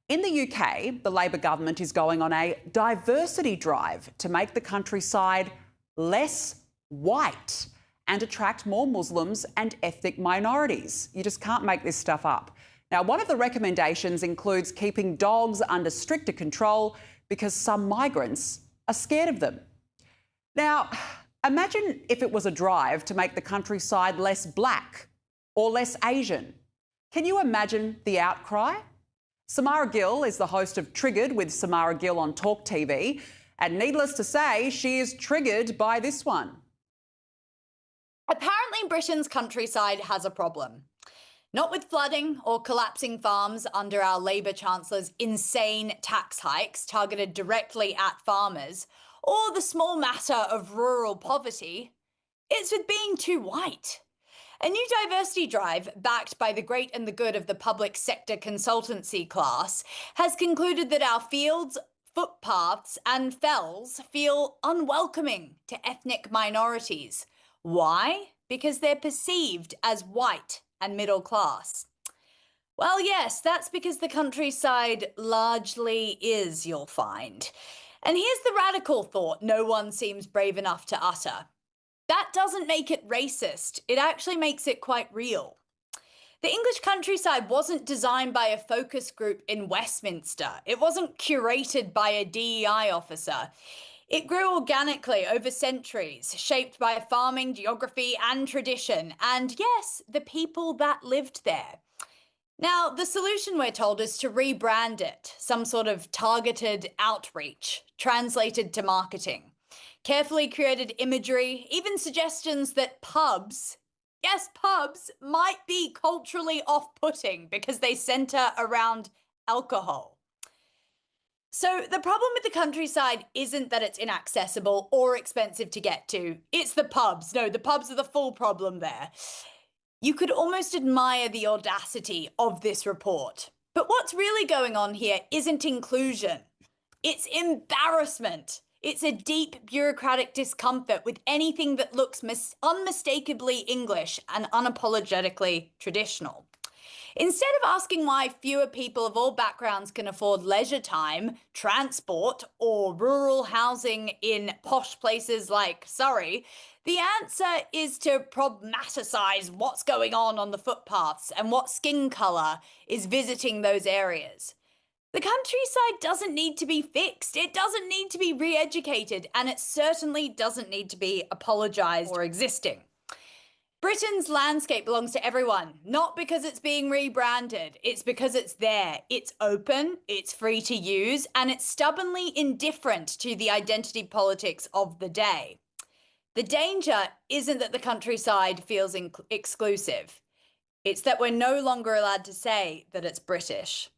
In the UK, the Labor government is going on a diversity drive to make the countryside less white and attract more Muslims and ethnic minorities. You just can't make this stuff up. Now, one of the recommendations includes keeping dogs under stricter control because some migrants are scared of them. Now, imagine if it was a drive to make the countryside less black or less Asian. Can you imagine the outcry? Samara Gill is the host of Triggered with Samara Gill on Talk TV, and needless to say, she is triggered by this one. Apparently, Britain's countryside has a problem. Not with flooding or collapsing farms under our Labour Chancellor's insane tax hikes targeted directly at farmers, or the small matter of rural poverty. It's with being too white. A new diversity drive, backed by the great and the good of the public sector consultancy class, has concluded that our fields, footpaths and fells feel unwelcoming to ethnic minorities. Why? Because they're perceived as white and middle class. Well, yes, that's because the countryside largely is, you'll find. And here's the radical thought no one seems brave enough to utter. That doesn't make it racist. It actually makes it quite real. The English countryside wasn't designed by a focus group in Westminster. It wasn't curated by a DEI officer. It grew organically over centuries, shaped by farming, geography, and tradition, and yes, the people that lived there. Now, the solution, we're told, is to rebrand it, some sort of targeted outreach, translated to marketing. Carefully created imagery, even suggestions that pubs, yes, pubs, might be culturally off-putting because they centre around alcohol. So the problem with the countryside isn't that it's inaccessible or expensive to get to. It's the pubs. No, the pubs are the full problem there. You could almost admire the audacity of this report. But what's really going on here isn't inclusion. It's embarrassment. It's a deep bureaucratic discomfort with anything that looks unmistakably English and unapologetically traditional. Instead of asking why fewer people of all backgrounds can afford leisure time, transport, or rural housing in posh places like Surrey, the answer is to problematicize what's going on the footpaths and what skin colour is visiting those areas. The countryside doesn't need to be fixed, it doesn't need to be re-educated, and it certainly doesn't need to be apologised for existing. Britain's landscape belongs to everyone, not because it's being rebranded, it's because it's there. It's open, it's free to use, and it's stubbornly indifferent to the identity politics of the day. The danger isn't that the countryside feels exclusive. It's that we're no longer allowed to say that it's British.